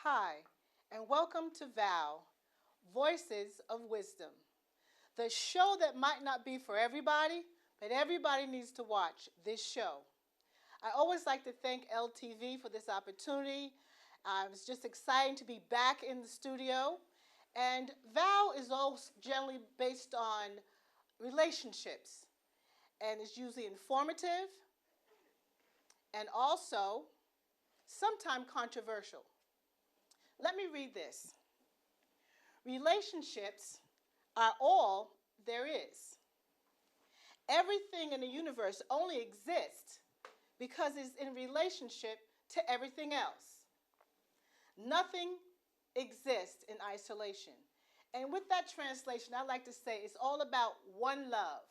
Hi, and welcome to VOW Voices of Wisdom, the show that might not be for everybody, but everybody needs to watch this show. I always like to thank LTV for this opportunity. It's just exciting to be back in the studio. And VOW is also generally based on relationships, and it's usually informative and also sometimes controversial. Let me read this. Relationships are all there is. Everything in the universe only exists because it's in relationship to everything else. Nothing exists in isolation. And with that translation, I like to say it's all about one love.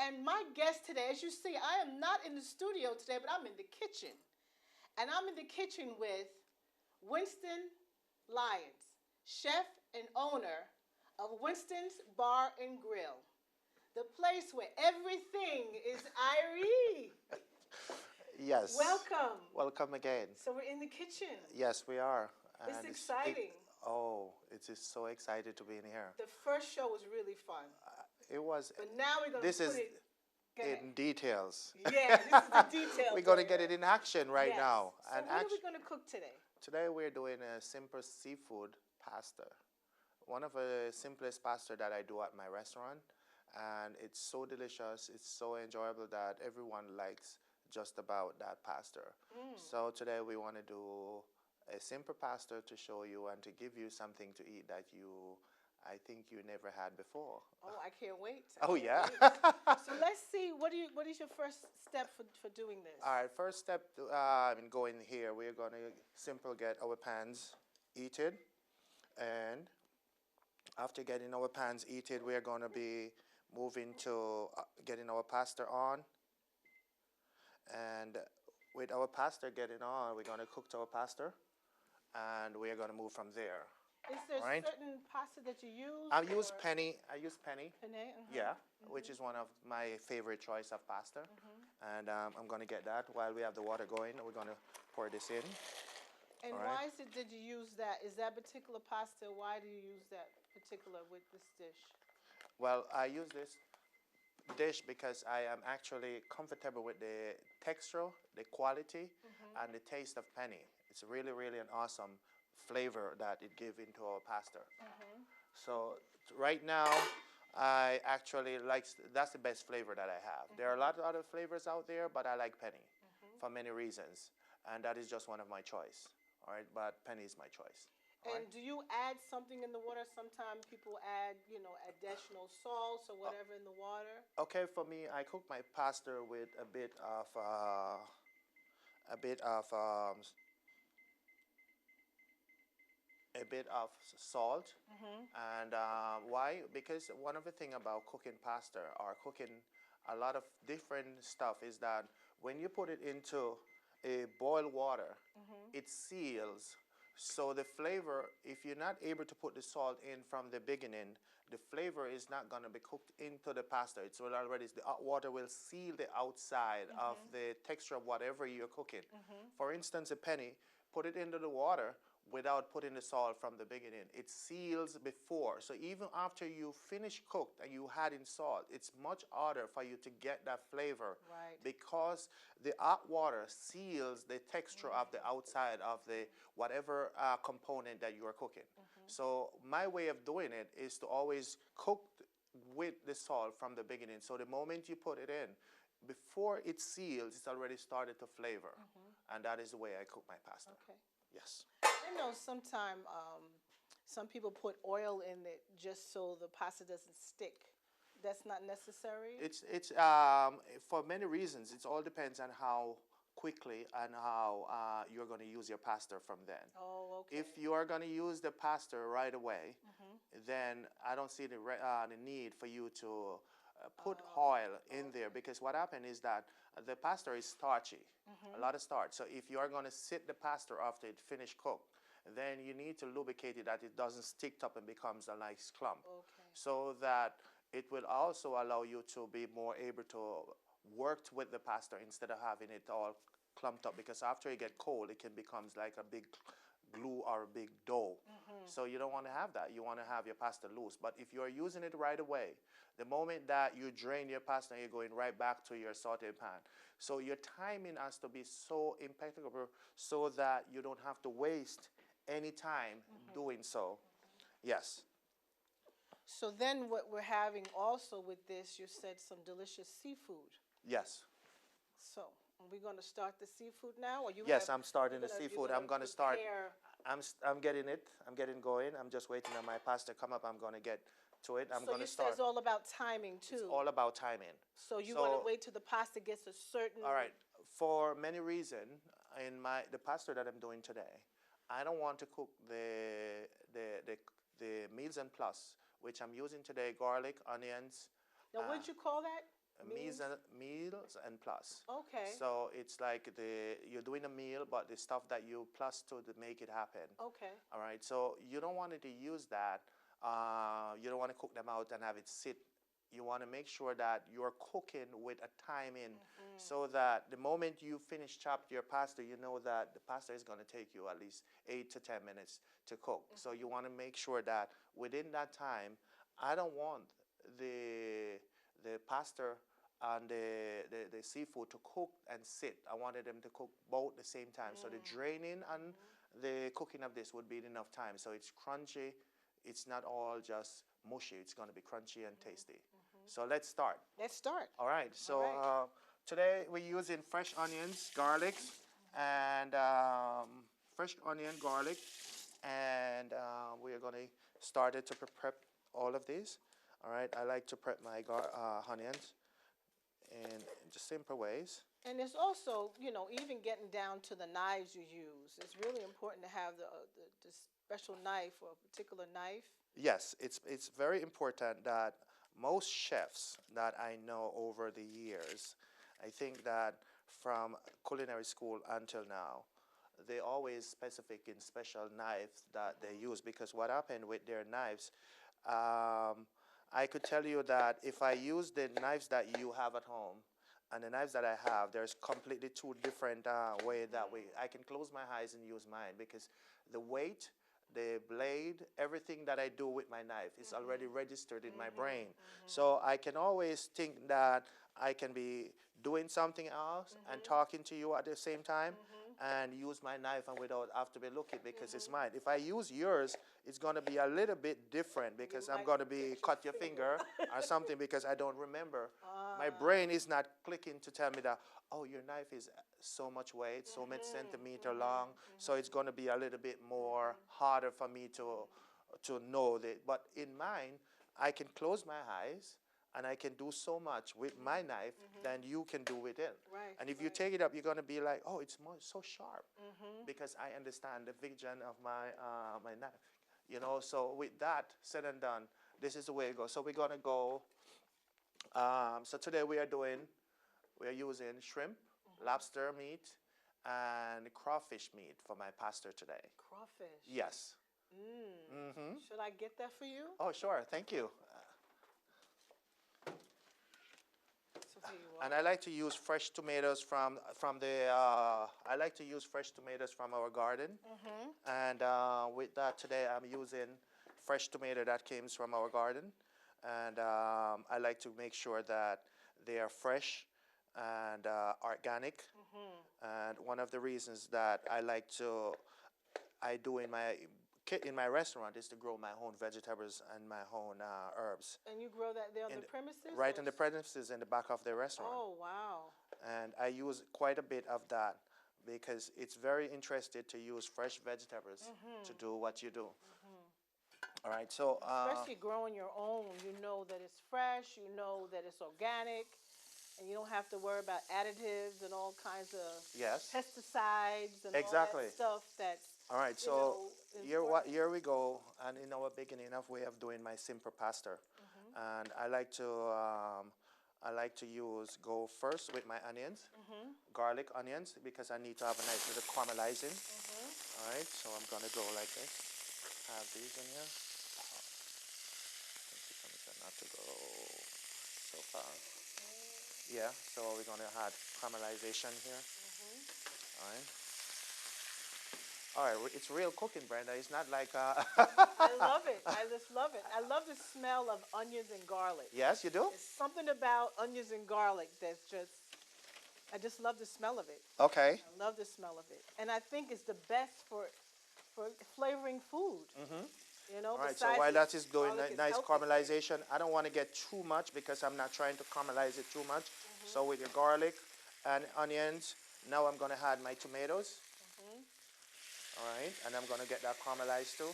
And my guest today, as you see, I am not in the studio today, but I'm in the kitchen. And I'm in the kitchen with Winston Lyons, chef and owner of Winston's Bar and Grill, the place where everything is irie. Yes. Welcome. Welcome again. So we're in the kitchen. Yes, we are. It's exciting. It is so excited to be in here. The first show was really fun. It was. But now we're going to put it in details. Yeah, this is the details. We're going to get it in action right now. So what are we going to cook today? Today we're doing a simple seafood pasta. One of the simplest pasta that I do at my restaurant. And it's so delicious, it's so enjoyable that everyone likes just about that pasta. So today we want to do a simple pasta to show you and to give you something to eat that I think you never had before. Oh, I can't wait. Yeah. So let's see, what is your first step for doing this? All right, first step in going here, we're going to get our pans heated. And after getting our pans heated, we're going to be moving to getting our pasta on. And with our pasta getting on, we're going to cook our pasta. And we're going to move from there. Is there certain pasta that you use? I use penny. Penny. Yeah, which is one of my favorite choice of pasta. And I'm going to get that while we have the water going. We're going to pour this in. And why did you use that? Is that particular pasta, why do you use that particular with this dish? Well, I use this dish because I am actually comfortable with the texture, the quality, and the taste of penny. It's really, really an awesome flavor that it gives into our pasta. So right now, I actually that's the best flavor that I have. There are a lot of other flavors out there, but I like penny for many reasons. And that is just one of my choice. All right, but penny is my choice. And do you add something in the water? Sometimes people add, additional salts or whatever in the water. Okay, for me, I cook my pasta with a bit of salt. And why? Because one of the things about cooking pasta or cooking a lot of different stuff is that when you put it into a boiled water, it seals. So the flavor, if you're not able to put the salt in from the beginning, the flavor is not going to be cooked into the pasta. It's already, the hot water will seal the outside of the texture of whatever you're cooking. For instance, a penny, put it into the water without putting the salt from the beginning. It seals before. So even after you finish cooked and you add in salt, it's much harder for you to get that flavor. Right. Because the hot water seals the texture of the outside of the whatever component that you are cooking. So my way of doing it is to always cook with the salt from the beginning. So the moment you put it in, before it seals, it's already started to flavor. And that is the way I cook my pasta. Okay. Yes. I know sometimes some people put oil in it just so the pasta doesn't stick. That's not necessary? It's for many reasons. It all depends on how quickly and how you're going to use your pasta from then. Oh, okay. If you are going to use the pasta right away, then I don't see the need for you to put oil in there, because what happens is that the pasta is starchy, a lot of starch. So if you are going to sit the pasta after it finished cooked, then you need to lubricate it that it doesn't stick up and becomes a nice clump. So that it will also allow you to be more able to work with the pasta instead of having it all clumped up, because after it get cold, it can becomes like a big glue or a big dough. So you don't want to have that. You want to have your pasta loose. But if you're using it right away, the moment that you drain your pasta, you're going right back to your sauté pan. So your timing has to be so impeccable so that you don't have to waste any time doing so. Yes. So then what we're having also with this, you said some delicious seafood. Yes. So are we going to start the seafood now? Or Yes, I'm starting the seafood. I'm going to start. I'm getting it. I'm getting going. I'm just waiting on my pasta to come up. I'm going to get to it. I'm going to start. So you said it's all about timing too. It's all about timing. So you want to wait till the pasta gets a certain. All right. For many reasons, in the pasta that I'm doing today, I don't want to cook the meals and plus, which I'm using today: garlic, onions. Now, what'd you call that? Meals and plus. Okay. So it's like you're doing a meal, but the stuff that you plus to make it happen. Okay. All right. So you don't want to use that. You don't want to cook them out and have it sit. You want to make sure that you're cooking with a time in, so that the moment you finish chopping your pasta, you know that the pasta is going to take you at least 8 to 10 minutes to cook. So you want to make sure that within that time, I don't want the pasta and the seafood to cook and sit. I wanted them to cook both at the same time. So the draining and the cooking of this would be enough time. So it's crunchy. It's not all just mushy. It's going to be crunchy and tasty. So let's start. Let's start. All right. So today we're using fresh onions, garlic, and we are going to start it to prep all of these. All right. I like to prep my onions in just simple ways. And it's also, even getting down to the knives you use. It's really important to have the special knife or a particular knife. Yes, it's very important that most chefs that I know over the years, I think that from culinary school until now, they always specific in special knives that they use, because what happened with their knives, I could tell you that if I use the knives that you have at home and the knives that I have, there's completely two different ways that I can close my eyes and use mine, because the weight, the blade, everything that I do with my knife is already registered in my brain. So I can always think that I can be doing something else and talking to you at the same time and use my knife and without have to be looking, because it's mine. If I use yours, it's going to be a little bit different, because I'm going to be cut your finger or something, because I don't remember. My brain is not clicking to tell me that, oh, your knife is so much weight, so much centimeter long, so it's going to be a little bit more harder for me to know that. But in mine, I can close my eyes and I can do so much with my knife than you can do with it. Right, and if you take it up, you're going to be like, oh, it's so sharp, because I understand the vision of my knife. So with that said and done, this is the way it goes. So we're going to go, so today we are using shrimp, lobster meat, and crawfish meat for my pasta today. Crawfish? Yes. Should I get that for you? Oh, sure. Thank you. So here you are. And I like to use fresh tomatoes from our garden. And with that today, I'm using fresh tomato that came from our garden. And I like to make sure that they are fresh and organic. And one of the reasons that I do in my restaurant is to grow my own vegetables and my own herbs. And you grow that there on the premises? Right on the premises in the back of the restaurant. Oh, wow. And I use quite a bit of that, because it's very interesting to use fresh vegetables to do what you do. All right, so especially growing your own, you know that it's fresh, you know that it's organic, and you don't have to worry about additives and all kinds of pesticides and all that stuff that's. All right, so here we go, and in our beginning of way of doing my simple pasta, and I like to go first with my onions, garlic onions, because I need to have a nice little caramelizing. All right, so I'm gonna go like this. Have these in here. Not to go so far. Yeah, so we're gonna add caramelization here. All right. All right. It's real cooking, Brenda. It's not like. I love it. I just love it. I love the smell of onions and garlic. Yes, you do. There's something about onions and garlic that's just, I just love the smell of it. Okay. I love the smell of it. And I think it's the best for flavoring food. Mm-hmm. You know, All right. So besides while that is doing garlic is nice healthy. caramelization, I don't want to get too much because I'm not trying to caramelize it too much. So with your garlic and onions, now I'm going to add my tomatoes. All right, and I'm going to get that caramelized too,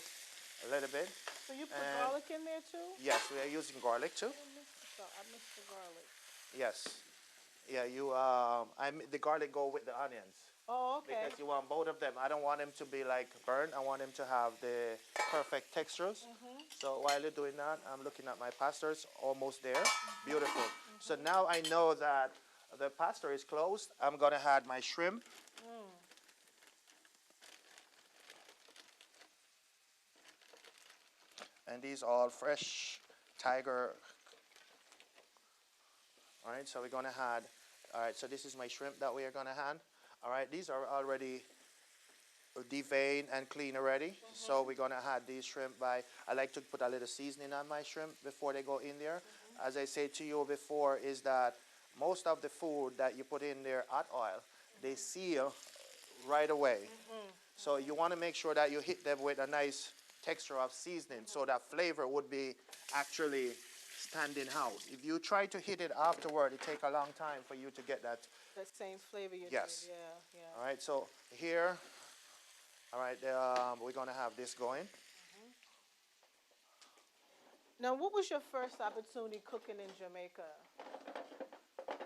a little bit. So you put garlic in there too? Yes, we are using garlic too. I missed the garlic. Yes. Yeah, the garlic go with the onions. Oh, okay. Because you want both of them. I don't want them to be like burnt. I want them to have the perfect textures. So while you're doing that, I'm looking at my pastors, almost there. Beautiful. So now I know that the pasta is closed. I'm going to add my shrimp. And these are all fresh tiger. All right, so we're going to add, all right, so this is my shrimp that we are going to add. All right, these are already deveined and clean already. So we're going to add these shrimp I like to put a little seasoning on my shrimp before they go in there. As I said to you before, is that most of the food that you put in there, hot oil, they seal right away. So you want to make sure that you hit them with a nice texture of seasoning so that flavor would be actually standing out. If you try to hit it afterward, it takes a long time for you to get that. That same flavor you Yes. did. Yeah, yeah. All right, so here, all right, we're going to have this going. Now, what was your first opportunity cooking in Jamaica?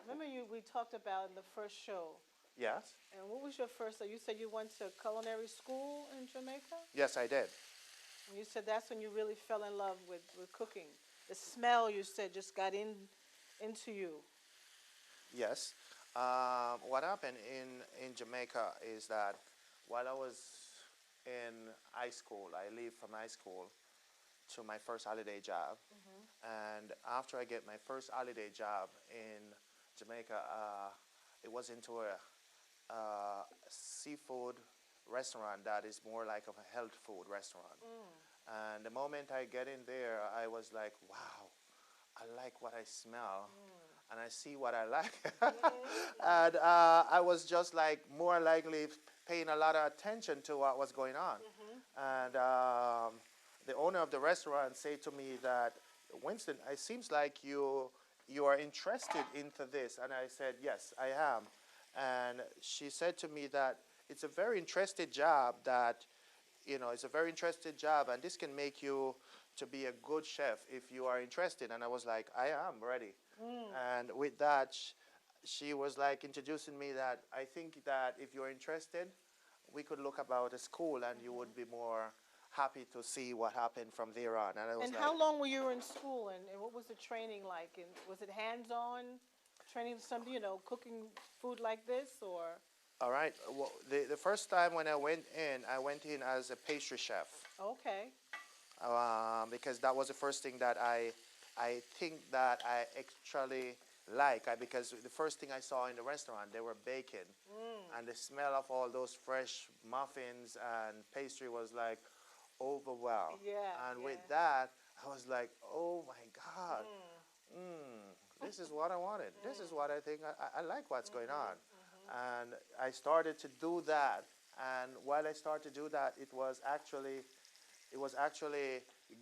Remember we talked about in the first show. Yes. And what was your first, you said you went to culinary school in Jamaica? Yes, I did. And you said that's when you really fell in love with cooking. The smell, you said, just got into you. Yes. What happened in Jamaica is that while I was in high school, I leave from high school to my first holiday job. And after I get my first holiday job in Jamaica, it was into a seafood restaurant that is more like of a health food restaurant. And the moment I get in there, I was like, wow, I like what I smell. And I see what I like. And I was just like more likely paying a lot of attention to what was going on. And the owner of the restaurant said to me that, Winston, it seems like you are interested into this. And I said, yes, I am. And she said to me that it's a very interesting job it's a very interesting job, and this can make you to be a good chef if you are interested. And I was like, I am ready. And with that, she was like introducing me that I think that if you're interested, we could look about a school and you would be more happy to see what happened from there on. And I was And like, how long were you in school, and what was the training like? And was it hands-on training, cooking food like this, or? all right. Well, the first time when I went in as a pastry chef. Okay. Because that was the first thing that I think that I actually like. Because the first thing I saw in the restaurant, they were baking. And the smell of all those fresh muffins and pastry was like overwhelmed. Yeah. And with that, I was like, oh my God, this is what I wanted. This is what I think, I like what's going on. And I started to do that. And while I started to do that, it was actually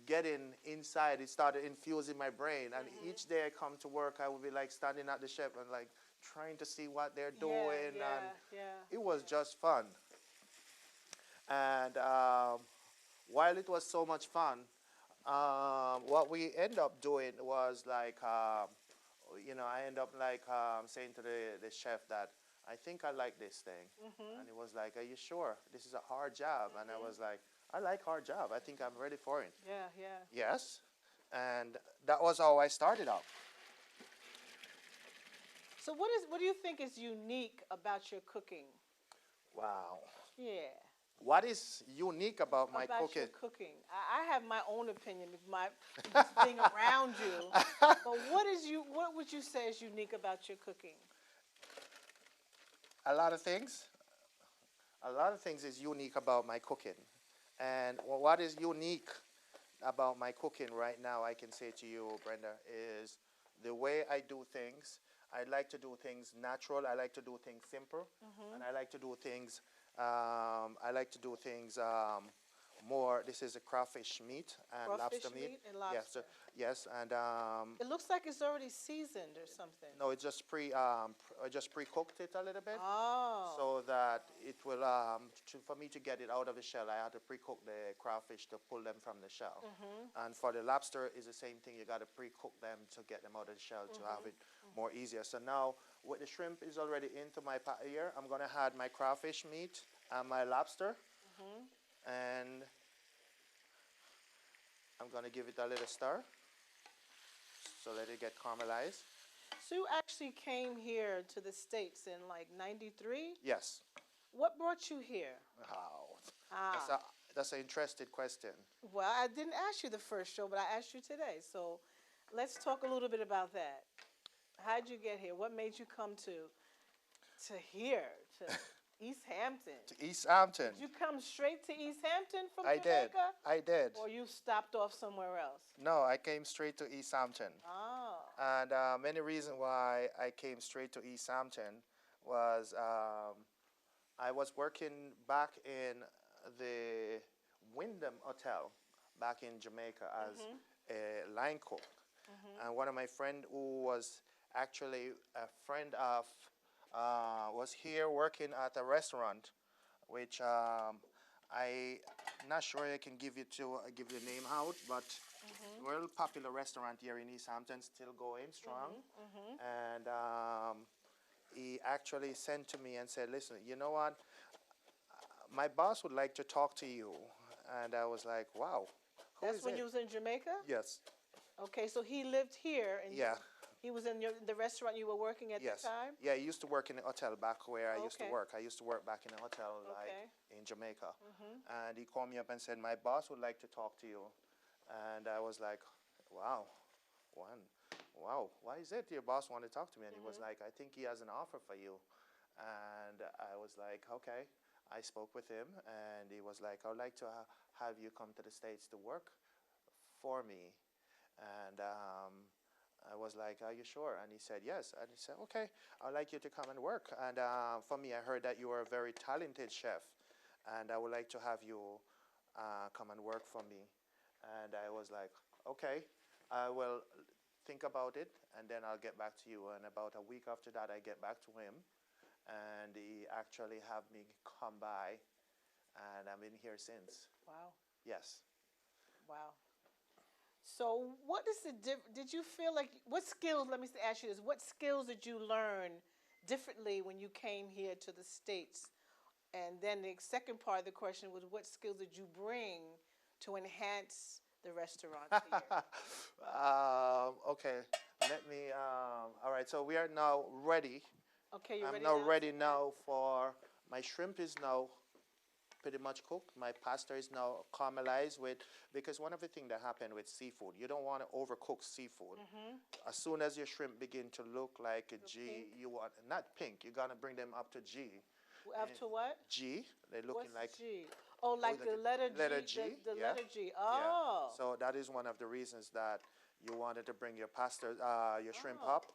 getting inside. It started infusing my brain. And each day I come to work, I would be like standing at the chef and like trying to see what they're doing. It was just fun. And while it was so much fun, what we end up doing was like, I end up like saying to the chef that I think I like this thing. And he was like, are you sure? This is a hard job. And I was like, I like hard job. I think I'm ready for it. Yeah. Yes. And that was how I started out. So what do you think is unique about your cooking? Wow. Yeah. What is unique about my about cooking? Your cooking. I have my own opinion with my just being around you. But what would you say is unique about your cooking? A lot of things. a lot of things is unique about my cooking. And what is unique about my cooking right now, I can say to you, Brenda, is the way I do things. I like to do things natural. I like to do things simple, and I like to do things. I like to do things more. This is a crawfish meat and Crawfish lobster meat. meat and Yes, lobster. yes, and It looks like it's already seasoned or something. no, it's just I just pre-cooked it a little bit, Oh. so that it will for me to get it out of the shell, I had to pre-cook the crawfish to pull them from the shell. And for the lobster is the same thing. You got to pre-cook them to get them out of the shell to have it more easier. So now with the shrimp is already into my pot here, I'm gonna add my crawfish meat and my lobster, and I'm gonna give it a little stir. So let it get caramelized. So you actually came here to the States in like 93? Yes. What brought you here? Wow. Ah. That's an interesting question. Well, I didn't ask you the first show, but I asked you today. So let's talk a little bit about that. How'd you get here? What made you come to here, to East Hampton? To East Hampton. Did you come straight to East Hampton from I did. Jamaica? I did. Or you stopped off somewhere else? No, I came straight to East Hampton. Oh. And many reasons why I came straight to East Hampton was I was working back in the Wyndham Hotel back in Jamaica as a line cook. And one of my friend who was actually a friend of was here working at a restaurant, which I not sure I can give the name out, but real popular restaurant here in East Hampton, still going strong. And he actually sent to me and said, "Listen, you know what? My boss would like to talk to you." And I was like, "Wow, who That's is when it?" you was in Jamaica? Yes. Okay, so he lived here, and Yeah. he was in the restaurant you were working at Yes. the time? Yeah, he used to work in the hotel back where I used to Okay. work. I used to work back in a hotel Okay. in Jamaica. And he called me up and said, "My boss would like to talk to you." And I was like, "Wow, wow, why is it your boss want to talk to me?" And he was like, "I think he has an offer for you." And I was like, "Okay." I spoke with him, and he was like, "I'd like to have you come to the States to work for me." And I was like, "Are you sure?" And he said, "Yes." And he said, "Okay, I'd like you to come and work." And for me, I heard that you are a very talented chef, and I would like to have you come and work for me. And I was like, "Okay, I will think about it, and then I'll get back to you." And about a week after that, I get back to him, and he actually have me come by, and I've been here since. Wow. Yes. Wow. So what is did you feel like, what skills, let me ask you this, what skills did you learn differently when you came here to the States? And then the second part of the question was, what skills did you bring to enhance the restaurant here? Okay, let me, all right, so we are now ready. Okay, you're I'm ready now now? ready now for, my shrimp is now pretty much cooked. My pasta is now caramelized because one of the things that happen with seafood, you don't want to overcook seafood. As soon as your shrimp begin to look like a G, pink? you want, not pink, you're gonna bring them up to G. Up to what? G, they're looking What's like G? Oh, like the letter G. letter G, The yeah. letter G. Yeah. Oh. So that is one of the reasons that you wanted to bring your pasta, your shrimp Oh. up,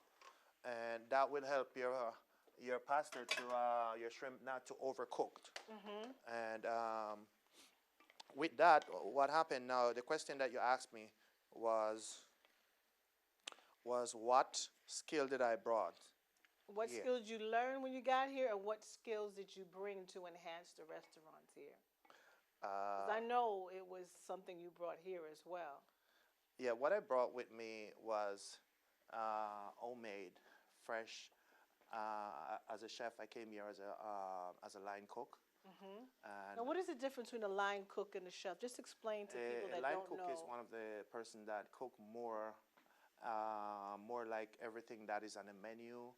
and that will help your pasta to your shrimp not to overcooked. And with that, what happened now? The question that you asked me was what skill did I brought? What Yeah. skills did you learn when you got here, and what skills did you bring to enhance the restaurants here? 'Cause I know it was something you brought here as well. Yeah, what I brought with me was homemade, fresh. As a chef, I came here as a line cook. And Now, what is the difference between a line cook and a chef? Just explain to people a that line don't cook know. is one of the person that cook more, more like everything that is on the menu,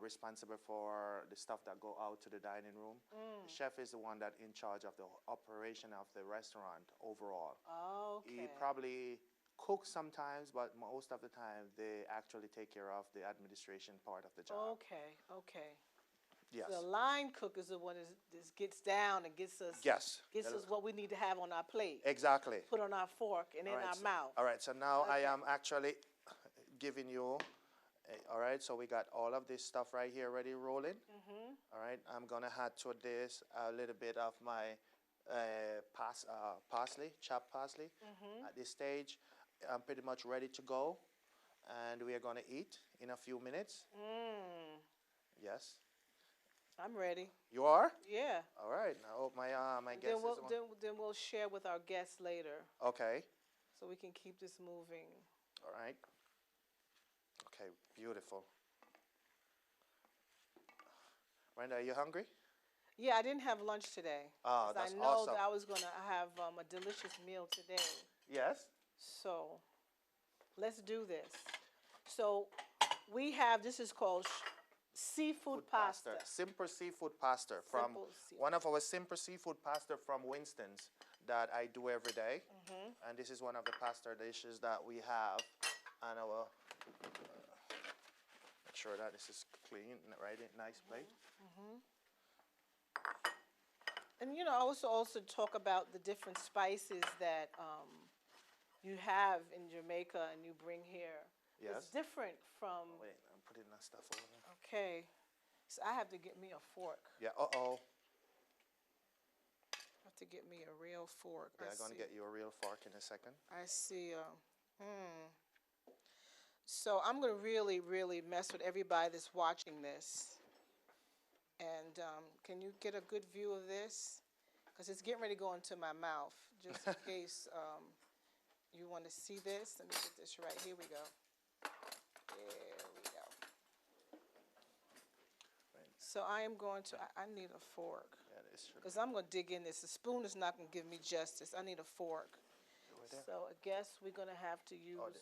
responsible for the stuff that go out to the dining room. The chef is the one that in charge of the operation of the restaurant overall. Okay. He probably cooks sometimes, but most of the time they actually take care of the administration part of the job. Okay. Okay. Yes. The line cook is the one that gets down and gets us Yes. what we need to have on our plate. Exactly. Put on our fork and in our mouth. All right, so now I Okay. am actually giving you, all right, so we got all of this stuff right here ready rolling. All right, I'm going to add to this a little bit of my parsley, chopped parsley. At this stage, I'm pretty much ready to go, and we are going to eat in a few minutes. Yes. I'm ready. You are? Yeah. All right. I hope my guests Then we'll share with our guests later. Okay. So we can keep this moving. All right. Okay, beautiful. Brenda, are you hungry? Yeah, I didn't have lunch today. Oh, that's I know awesome. that I was going to have a delicious meal today. Yes. So let's do this. So we have, this is called seafood pasta. Simple seafood pasta from one of our simple seafood pasta from Winston's that I do every day. And this is one of the pasta dishes that we have on our, make sure that this is clean, right? Nice plate. And you know, I also talk about the different spices that you have in Jamaica and you bring here. Yes. It's different from. Wait, I'm putting that stuff over there. Okay, so I have to get me a fork. Yeah. I have to get me a real fork. Yeah, I'm gonna get you a real fork in a second. I see. So I'm gonna really, really mess with everybody that's watching this. And can you get a good view of this? Because it's getting ready to go into my mouth, just in case you want to see this. Let me get this right. Here we go. There we go. So I am going to, I need a fork. Yeah, this should Because I'm going to dig in this. The spoon is not going to give me justice. I need a fork. So I guess we're going to have to use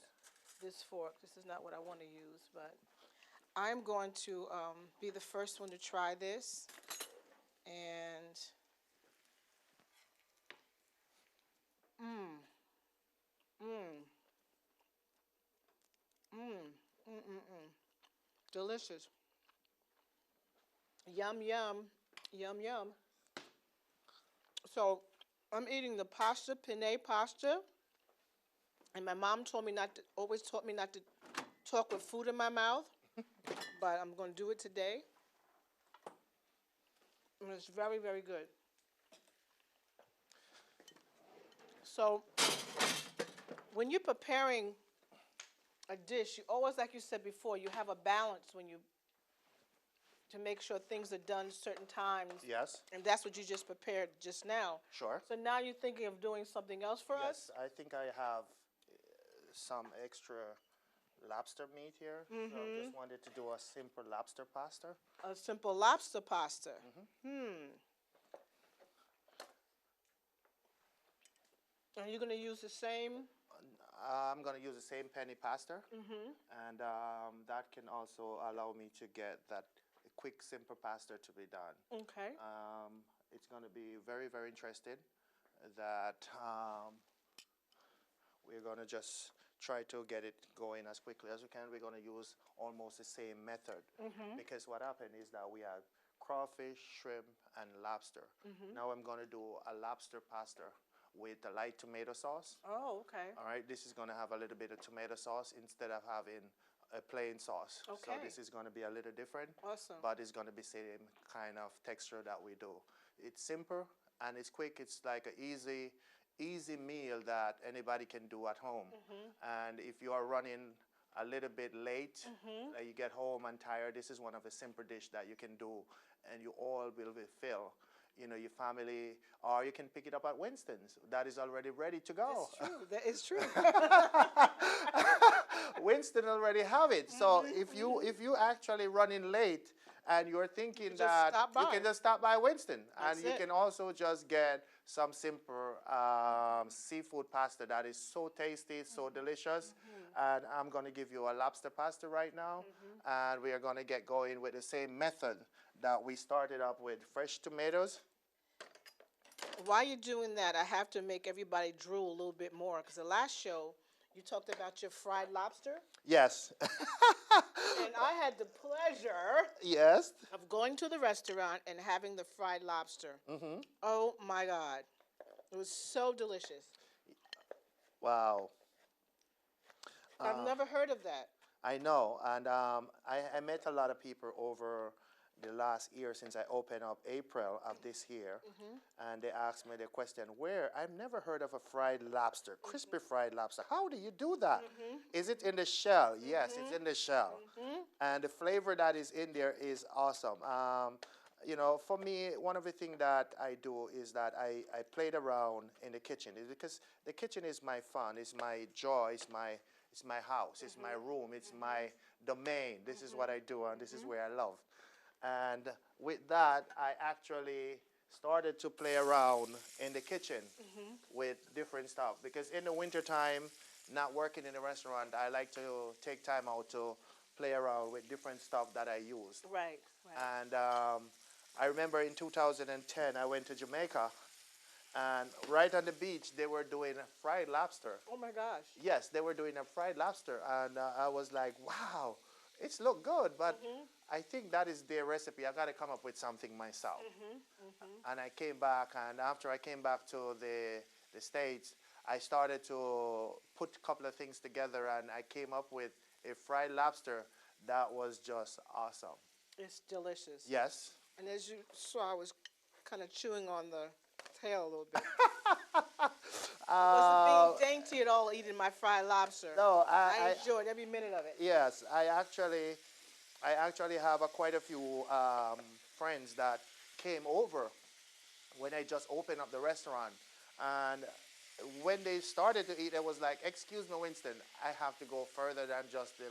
this fork. This is not what I want to use, but I'm going to be the first one to try this. And delicious. Yum, yum, yum, yum. So I'm eating the pasta, penne pasta. And my mom always taught me not to talk with food in my mouth. But I'm going to do it today. And it's very, very good. So when you're preparing a dish, you always, like you said before, you have a balance to make sure things are done certain times. Yes. And that's what you just prepared just now. Sure. So now you're thinking of doing something else for us? Yes, I think I have some extra lobster meat here. So I just wanted to do a simple lobster pasta. A simple lobster pasta. And you're going to use the same? I'm going to use the same penny pasta. And that can also allow me to get that quick, simple pasta to be done. Okay. It's going to be very, very interesting that we're going to just try to get it going as quickly as we can. We're going to use almost the same method because what happened is that we have crawfish, shrimp, and lobster. Now I'm going to do a lobster pasta with a light tomato sauce. Oh, okay. All right, this is going to have a little bit of tomato sauce instead of having a plain sauce. Okay. So this is going to be a little different. Awesome. But it's going to be same kind of texture that we do. It's simple and it's quick. It's like an easy meal that anybody can do at home. And if you are running a little bit late, you get home and tired, this is one of the simple dishes that you can do and you all will be filled. You know, your family, or you can pick it up at Winston's. That is already ready to go. That's true. Winston already have it. So if you actually running late and you're thinking that you can just stop by Winston, and you can also just get some simple seafood pasta that is so tasty, so delicious. And I'm going to give you a lobster pasta right now, and we are going to get going with the same method that we started up with fresh tomatoes. While you're doing that, I have to make everybody drool a little bit more because the last show You talked about your fried lobster, Yes. and I had the pleasure Yes. of going to the restaurant and having the fried lobster. Mm-hmm. Oh my God. It was so delicious. Wow. I've Uh, never heard of that. I know, and I met a lot of people over the last year since I opened up April of this year, and they asked me the question, where? I've never heard of a fried lobster, crispy fried lobster. How do you do that? Is it in the shell? Yes, it's in the shell. And the flavor that is in there is awesome. You know, for me, one of the things that I do is that I played around in the kitchen. It's because the kitchen is my fun, it's my joy, it's my house, it's my room, it's my domain. This is what I do, and this is where I love. And with that, I actually started to play around in the kitchen with different stuff. Because in the wintertime, not working in a restaurant, I like to take time out to play around with different stuff that I use. Right, right. And I remember in 2010, I went to Jamaica, and right on the beach, they were doing a fried lobster. Oh my gosh. Yes, they were doing a fried lobster, and I was like, wow, it's look good, but I think that is their recipe. I got to come up with something myself. And I came back, and after I came back to the States, I started to put a couple of things together, and I came up with a fried lobster that was just awesome. It's delicious. Yes. And as you saw, I was kind of chewing on the tail a little bit. Wasn't being dainty at all eating my fried lobster. No, I enjoyed every minute of it. yes, I actually have quite a few friends that came over when I just opened up the restaurant, and when they started to eat, it was like, "Excuse me, Winston, I have to go further than just the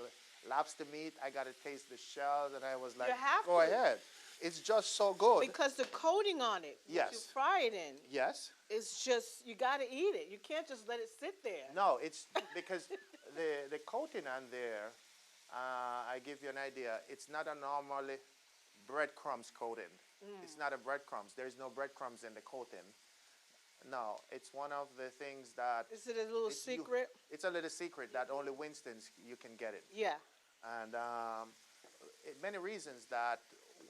lobster meat. I got to taste the shells," and I was like, You have "Go to. ahead, it's just so good." Because the coating on it, what you Yes. fry it in, Yes. it's just, you got to eat it. You can't just let it sit there. No, it's because the coating on there. I give you an idea. It's not a normal breadcrumbs coating. It's not a breadcrumbs. There is no breadcrumbs in the coating. No, it's one of the things that Is it a little secret? it's a little secret that only Winston's you can get it. Yeah. And many reasons that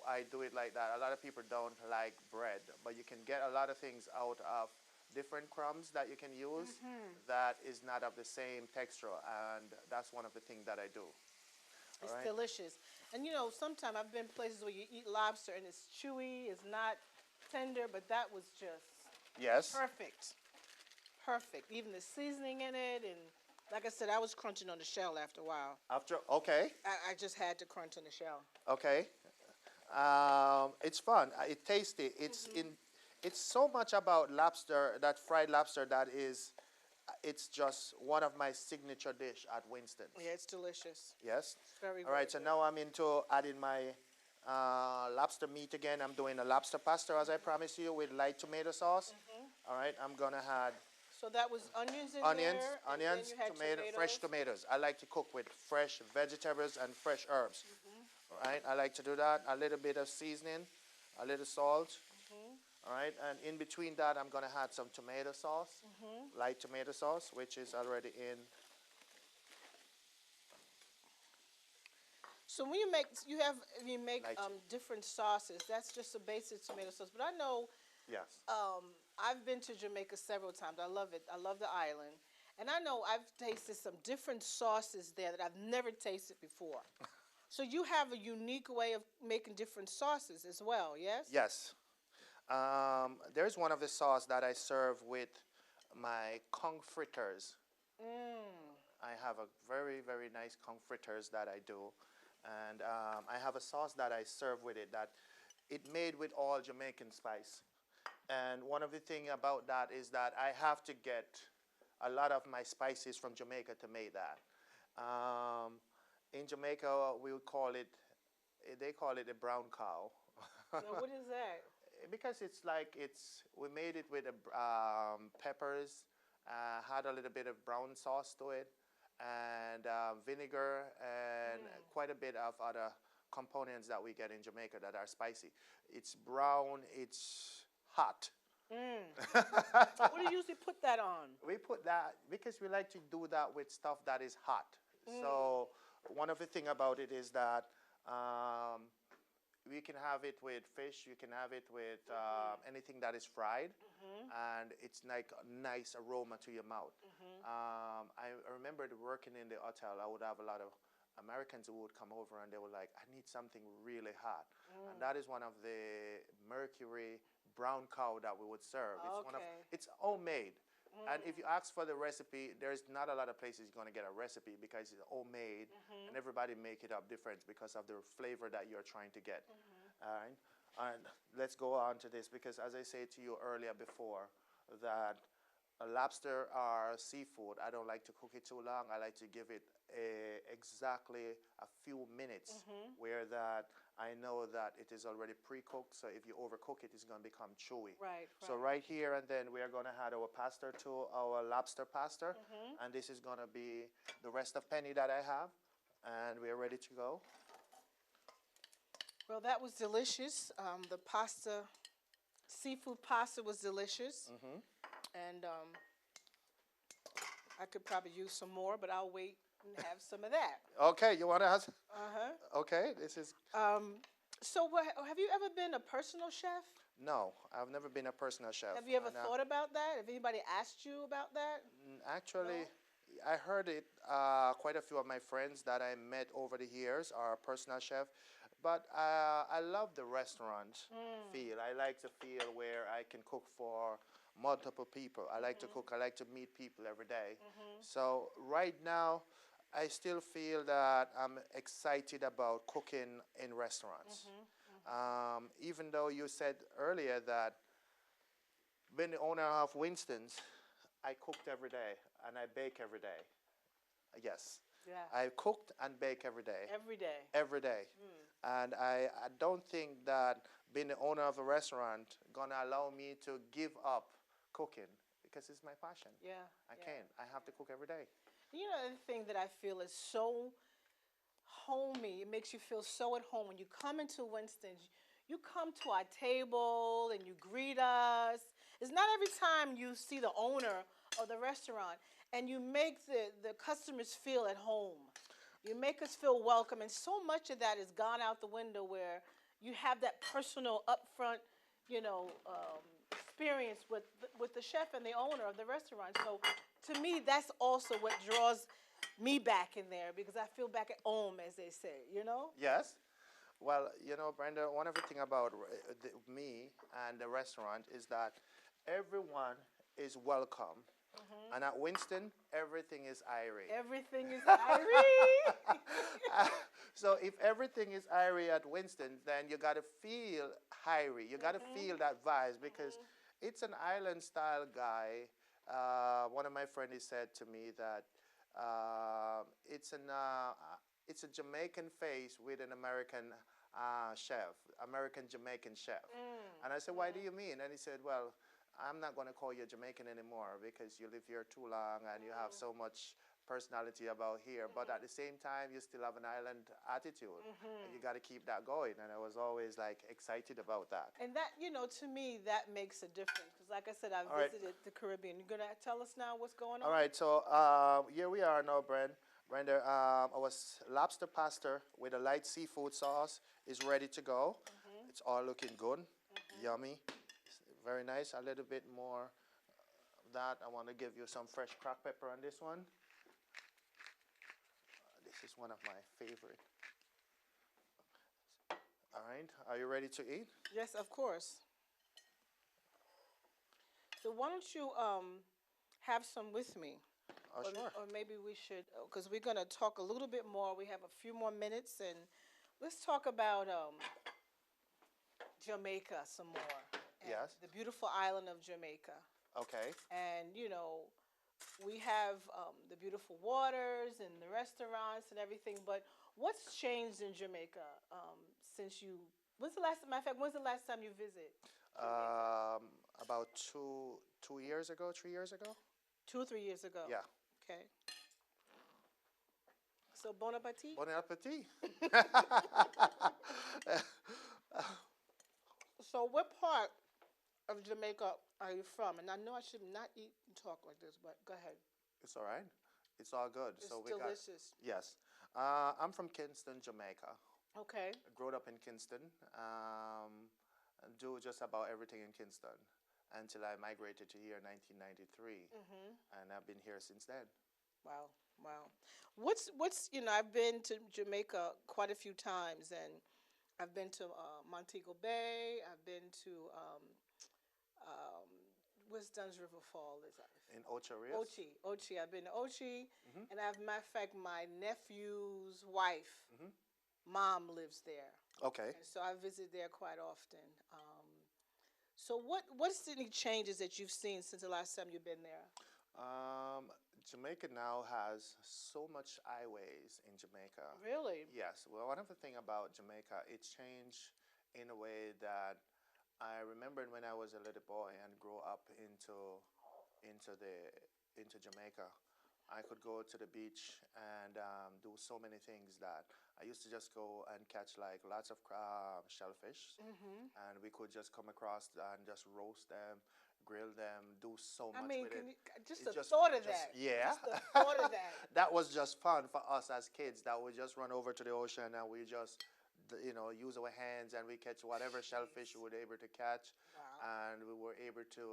I do it like that. A lot of people don't like bread, but you can get a lot of things out of different crumbs that you can use that is not of the same texture, and that's one of the things that I do. It's All right? delicious. And you know, sometimes I've been places where you eat lobster and it's chewy, it's not tender, but that was just Yes. perfect. Perfect. Even the seasoning in it, and like I said, I was crunching on the shell after a while. Okay. I just had to crunch on the shell. Okay. It's fun. It's tasty. It's so much about lobster, that fried lobster, that is, it's just one of my signature dish at Winston's. Yeah, it's delicious. Yes. Very, All right. very So good. now I'm into adding my lobster meat again. I'm doing a lobster pasta as I promised you with light tomato sauce. All right. I'm gonna add So that was onions in onions, there. And then onions, you had fresh tomatoes. I like to cook with fresh vegetables and fresh herbs. All right, I like to do that. A little bit of seasoning, a little salt. All right, and in between that, I'm gonna add some tomato sauce, light tomato sauce, which is already in. So when you make Light. different sauces, that's just a basic tomato sauce. But I know Yes. I've been to Jamaica several times. I love it. I love the island. And I know I've tasted some different sauces there that I've never tasted before. So you have a unique way of making different sauces as well, yes? Yes. There's one of the sauce that I serve with my conch fritters. I have a very, very nice conch fritters that I do. And I have a sauce that I serve with it that it made with all Jamaican spice. And one of the thing about that is that I have to get a lot of my spices from Jamaica to make that. In Jamaica, we would call it, they call it a brown cow. Now, what is that? Because it's like, we made it with peppers, had a little bit of brown sauce to it, and vinegar, and quite a bit of other components that we get in Jamaica that are spicy. It's brown, it's hot. What do you usually put that on? We put that because we like to do that with stuff that is hot. So one of the thing about it is that we can have it with fish. You can have it with anything that is fried, and it's like a nice aroma to your mouth. I remember working in the hotel. I would have a lot of Americans who would come over and they were like, "I need something really hot," and that is one of the Mercury brown cow that we would serve. It's homemade. And if you ask for the recipe, there's not a lot of places you're going to get a recipe because it's homemade and everybody make it up different because of the flavor that you're trying to get. All right? And let's go on to this because as I said to you earlier before, that a lobster or seafood, I don't like to cook it too long. I like to give it exactly a few minutes where that I know that it is already pre-cooked. So if you overcook it, it's going to become chewy. Right. So right here and then we are going to add our pasta to our lobster pasta. And this is going to be the rest of penny that I have. And we are ready to go. Well, that was delicious. The pasta, seafood pasta was delicious. And I could probably use some more, but I'll wait and have some of that. Okay, you want to have? Okay, this is. So, have you ever been a personal chef? No, I've never been a personal chef. Have you ever thought about that? Have anybody asked you about that? Actually, no? I heard it. Quite a few of my friends that I met over the years are a personal chef. But I love the restaurant feel. I like to feel where I can cook for multiple people. I like to cook. I like to meet people every day. So right now, I still feel that I'm excited about cooking in restaurants. Even though you said earlier that being the owner of Winston's, I cooked every day and I bake every day. Yes. Yeah. I cooked and bake every day. Every day. Every day. And I don't think that being the owner of a restaurant gonna allow me to give up cooking because it's my passion. Yeah. I can't. I have to cook every day. You know, the thing that I feel is so homey. It makes you feel so at home when you come into Winston's. You come to our table and you greet us. It's not every time you see the owner of the restaurant and you make the customers feel at home. You make us feel welcome, and so much of that is gone out the window where you have that personal, upfront, experience with the chef and the owner of the restaurant. So to me, that's also what draws me back in there because I feel back at home, as they say, Yes. Well, Brenda, one of the things about me and the restaurant is that everyone is welcome. And at Winston, everything is irie. Everything is irie. So if everything is irie at Winston, then you got to feel irie. You got to feel that vibes because it's an island style guy. One of my friends said to me that it's a Jamaican face with an American chef, American Jamaican chef. And I said, why do you mean? And he said, well, I'm not going to call you Jamaican anymore because you live here too long and you have so much personality about here. But at the same time, you still have an island attitude. And you got to keep that going. And I was always like excited about that. And that, to me, that makes a difference. Because like I said, I've visited the Caribbean. You're going to tell us now what's going on? All right. So here we are now, Brenda. Our lobster pasta with a light seafood sauce is ready to go. It's all looking good. Yummy. Very nice. A little bit more of that. I want to give you some fresh cracked pepper on this one. This is one of my favorite. All right. Are you ready to eat? Yes, of course. So why don't you have some with me? Oh, sure. Or maybe we should, because we're going to talk a little bit more. We have a few more minutes, and let's talk about Jamaica some more. Yes. The beautiful island of Jamaica. Okay. And, we have the beautiful waters and the restaurants and everything, but what's changed in Jamaica since you, when's the last time you visited? About 2 years ago, 3 years ago. 2 or 3 years ago? Yeah. Okay. So, bon appetit? Bon appetit. So what part of Jamaica are you from? And I know I should not eat and talk like this, but go ahead. It's all right. It's all good. It's So we got, delicious. yes. I'm from Kingston, Jamaica. Okay. I grew up in Kingston. Do just about everything in Kingston until I migrated to here in 1993, and I've been here since then. Wow. Wow. What's I've been to Jamaica quite a few times, and I've been to Montego Bay. I've been to um, what's Dunn's River Fall is that? In Ocho Rios? Ochi. I've been to Ochi, Hmm. and as a matter of fact, my nephew's wife, Hmm. mom lives there, Okay. and so I visit there quite often. So what's any changes that you've seen since the last time you've been there? Um, Jamaica now has so much highways in Jamaica. Really? Yes. Well, one of the thing about Jamaica, it changed in a way that I remembered when I was a little boy and grew up into Jamaica. I could go to the beach and do so many things that I used to just go and catch like lots of shellfish, and we could just come across and just roast them, grill them, do so I much mean, with it. just It the just, thought of just that. yeah, Just the thought of that. that was just fun for us as kids. That we just run over to the ocean and we just use our hands and we catch whatever shellfish we were able to catch, Wow. and we were able to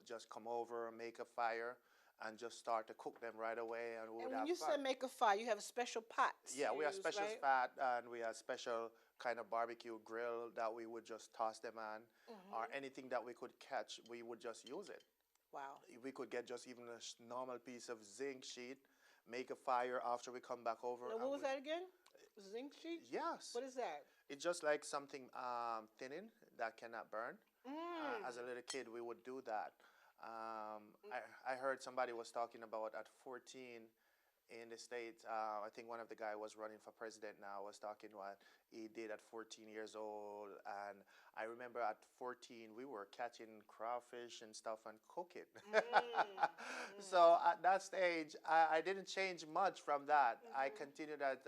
just come over, make a fire, and just start to cook them right away, and we And would when have you fun. say make a fire, you have special pots Yeah, you we have use, special right? fat and we have special kind of barbecue grill that we would just toss them on, or anything that we could catch, we would just use it. Wow. We could get just even a normal piece of zinc sheet, make a fire after we come back over. Now, And what was we, that again? Zinc sheet? yes, What is that? it's just like something thinning that cannot burn. Mm. As a little kid, we would do that. I heard somebody was talking about at 14 in the States. I think one of the guy was running for president now, was talking what he did at 14 years old. And I remember at 14, we were catching crawfish and stuff and cook it. So at that stage, I didn't change much from that. I continued at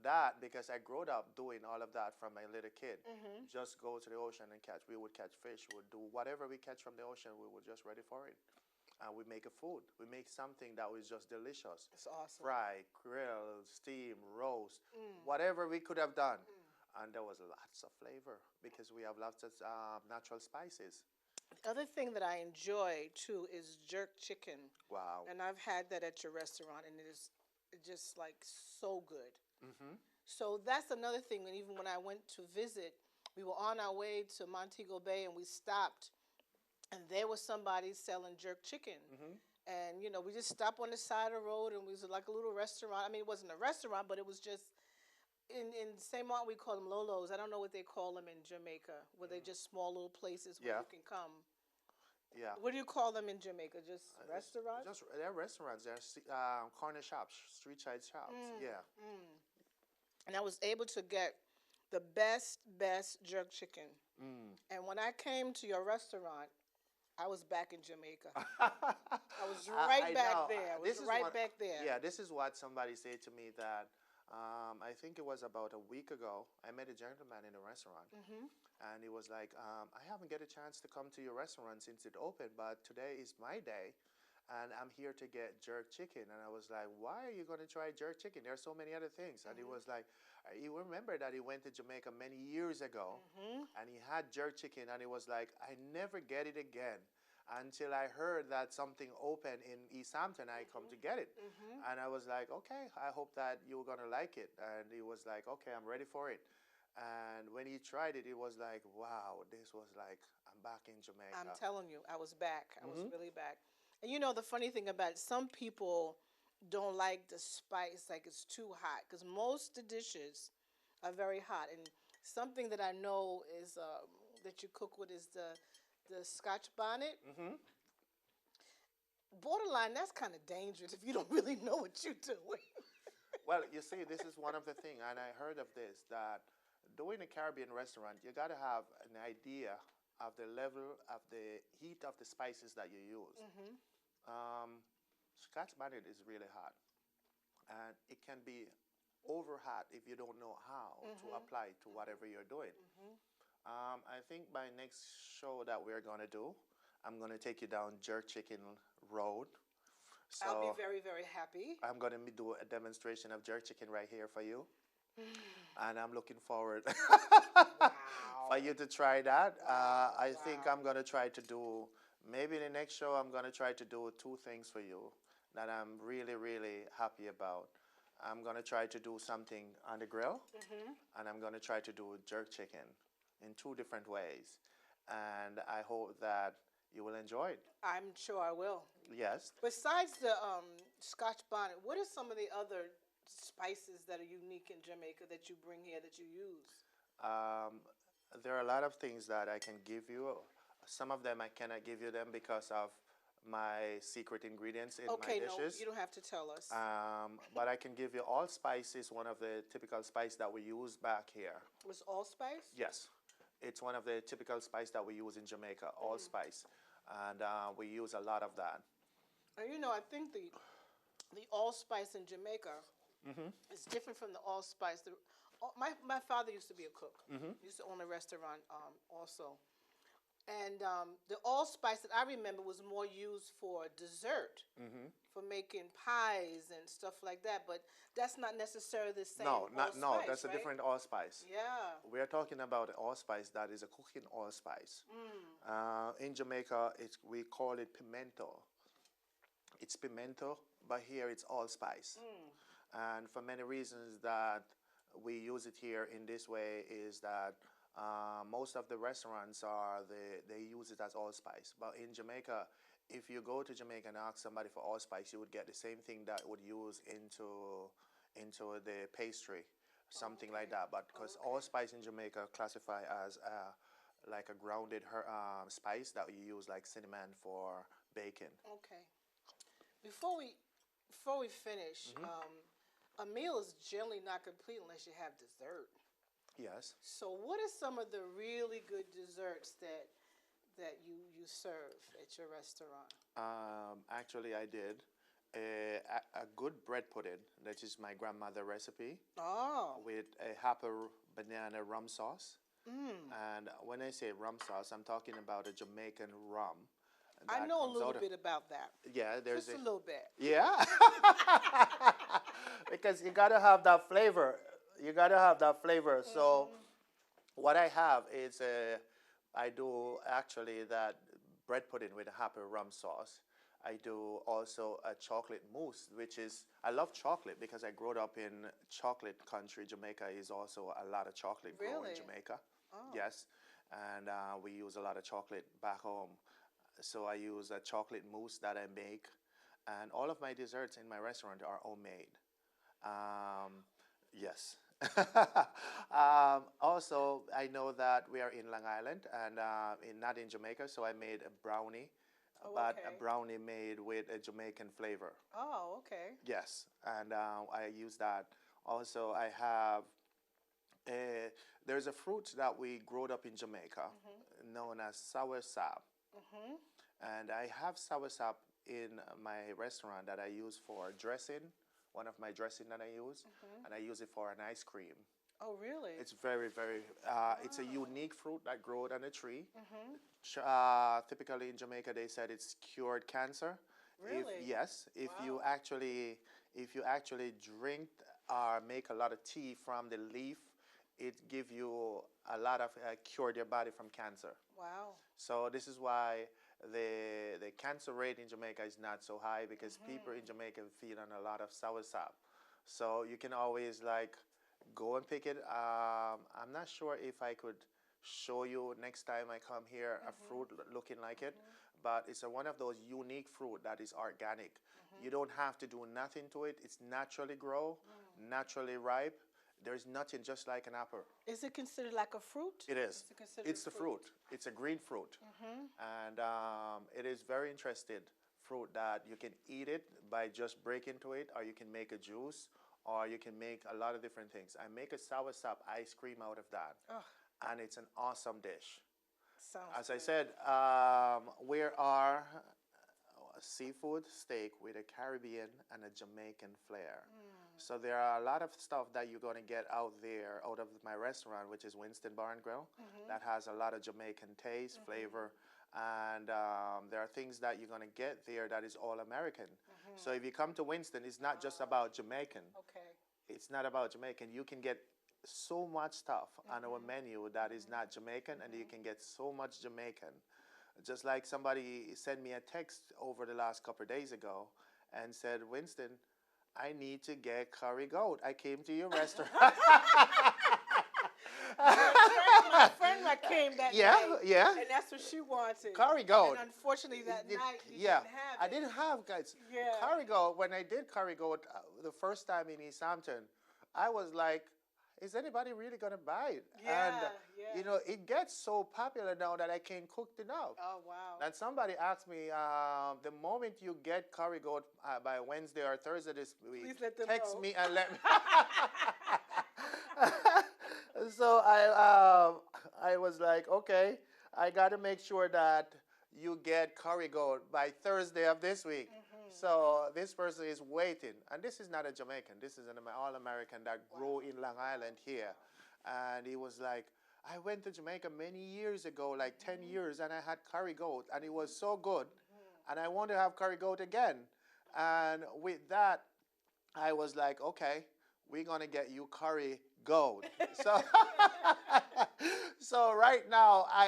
that because I grew up doing all of that from a little kid. Just go to the ocean and catch. We would catch fish. We would do whatever we catch from the ocean. We were just ready for it. And we make a food. We make something that was just delicious. That's awesome. Fry, grill, steam, roast, whatever we could have done. And there was lots of flavor because we have lots of natural spices. The other thing that I enjoy too is jerk chicken, Wow. and I've had that at your restaurant, and it is just like so good. Hmm. So that's another thing. And even when I went to visit, we were on our way to Montego Bay, and we stopped, and there was somebody selling jerk chicken. And we just stopped on the side of the road, and it was like a little restaurant. I mean, it wasn't a restaurant, but it was just in St. Martin we call them lolos. I don't know what they call them in Jamaica, where they're just small little places where Yeah. you can come. Yeah. What do you call them in Jamaica? Just restaurants? Just they're restaurants. They're corner shops, street side shops. Yeah. And I was able to get the best jerk chicken. And when I came to your restaurant, I was back in Jamaica. I was right back know. there. I was This is right what- back there. Yeah, this is what somebody said to me that I think it was about a week ago. I met a gentleman in a restaurant, and he was like, "I haven't get a chance to come to your restaurant since it opened, but today is my day, and I'm here to get jerk chicken." And I was like, "Why are you going to try jerk chicken? There are so many other things." And he was like, "You remember that he went to Jamaica many years ago, and he had jerk chicken, and he was like, I never get it again." Until I heard that something opened in East Hampton, I come to get it. And I was like, okay, I hope that you're going to like it. And he was like, okay, I'm ready for it. And when he tried it, it was like, wow, this was like, I'm back in Jamaica. I'm telling you, I was back. I was really back. And the funny thing about it, some people don't like the spice, like it's too hot, because most of the dishes are very hot. And something that I know is that you cook with is the Scotch bonnet. Borderline, that's kind of dangerous if you don't really know what you're doing. Well, you see, this is one of the things, and I heard of this, that doing a Caribbean restaurant, you got to have an idea of the level of the heat of the spices that you use. Scotch bonnet is really hot, and it can be over hot if you don't know how to apply to whatever you're doing. I think by next show that we're going to do, I'm going to take you down Jerk Chicken Road. I'll be So very, very happy. I'm going to do a demonstration of jerk chicken right here for you. And I'm looking forward for you to try that. I think I'm going to try to do, maybe the next show, I'm going to try to do two things for you that I'm really, really happy about. I'm going to try to do something on the grill, and I'm going to try to do jerk chicken in two different ways. And I hope that you will enjoy it. I'm sure I will. Yes. Besides the Scotch bonnet, what are some of the other spices that are unique in Jamaica that you bring here that you use? There are a lot of things that I can give you. Some of them I cannot give you them because of my secret ingredients in my dishes. Okay, no, you don't have to tell us. But I can give you allspice is one of the typical spice that we use back here. Was allspice? Yes. It's one of the typical spice that we use in Jamaica, allspice. And we use a lot of that. And you know, I think the allspice in Jamaica is different from the allspice. My father used to be a cook. He used to own a restaurant also. And the allspice that I remember was more used for dessert, for making pies and stuff like that. But that's not necessarily the same. No, allspice, that's right? a different allspice. Yeah. We are talking about allspice that is a cooking allspice. In Jamaica, we call it pimento. It's pimento, but here it's allspice. And for many reasons that we use it here in this way is that most of the restaurants they use it as allspice. But in Jamaica, if you go to Jamaica and ask somebody for allspice, you would get the same thing that would use into the pastry, something like that. But because allspice in Jamaica classify as like a grounded spice that you use like cinnamon for baking. Okay. Before we finish, a meal is generally not complete unless you have dessert. Yes. So what are some of the really good desserts that you serve at your restaurant? Actually, I did a good bread pudding. That is my grandmother recipe. Oh. With a apple banana rum sauce. And when I say rum sauce, I'm talking about a Jamaican rum. I know a little bit about that. Yeah, there's just a little bit. Yeah. Because you gotta have that flavor. You gotta have that flavor. So what I have is I do actually that bread pudding with a happy rum sauce. I do also a chocolate mousse, which is, I love chocolate because I grew up in chocolate country. Jamaica is also a lot of chocolate grown in Jamaica. Oh. Yes. And we use a lot of chocolate back home. So I use a chocolate mousse that I make. And all of my desserts in my restaurant are homemade. Yes. Also, I know that we are in Long Island and not in Jamaica, so I made a brownie, but a brownie made with a Jamaican flavor. Oh, okay. Yes, and I use that. Also, I have there's a fruit that we growed up in Jamaica known as soursop. And I have soursop in my restaurant that I use for dressing. One of my dressing that I use, and I use it for an ice cream. Oh, really? It's very, very, it's a unique fruit that grows on a tree. Typically in Jamaica, they said it's cured cancer. Really? If you actually drink or make a lot of tea from the leaf, it gives you a lot of, cure your body from cancer. Wow. So this is why the cancer rate in Jamaica is not so high, because people in Jamaica feed on a lot of soursop. So you can always like go and pick it. I'm not sure if I could show you next time I come here a fruit looking like it, but it's one of those unique fruit that is organic. You don't have to do nothing to it. It's naturally grow, naturally ripe. There's nothing just like an apple. Is it considered like a fruit? It is. It's a fruit. It's a green fruit. And it is very interesting fruit that you can eat it by just breaking into it, or you can make a juice, or you can make a lot of different things. I make a soursop ice cream out of that. And it's an awesome dish. As I said, we are a seafood steak with a Caribbean and a Jamaican flair. So there are a lot of stuff that you're going to get out there, out of my restaurant, which is Winston Bar and Grill, that has a lot of Jamaican taste, flavor, and there are things that you're going to get there that is all American. So if you come to Winston, it's not just about Jamaican. Okay. It's not about Jamaican. You can get so much stuff on our menu that is not Jamaican, and you can get so much Jamaican. Just like somebody sent me a text over the last couple of days ago and said, Winston, I need to get curry goat. I came to your restaurant. My friend came that Yeah, night, yeah. and that's what she wanted. Curry goat. And unfortunately, that night you Yeah, didn't have it. I didn't have, guys. Yeah. Curry goat, when I did curry goat the first time in East Hampton, I was like, is anybody really going to buy it? Yeah, And, yeah. you know, it gets so popular now that I can't cook enough. Oh, wow. And somebody asked me, the moment you get curry goat by Wednesday or Thursday this week, Please let them text know. me and let me. So I was like, okay, I got to make sure that you get curry goat by Thursday of this week. So this person is waiting. And this is not a Jamaican. This is an all-American that grew in Long Island here. And he was like, I went to Jamaica many years ago, like 10 years, and I had curry goat, and it was so good. And I want to have curry goat again. And with that, I was like, okay, we're going to get you curry goat. So, so right now, I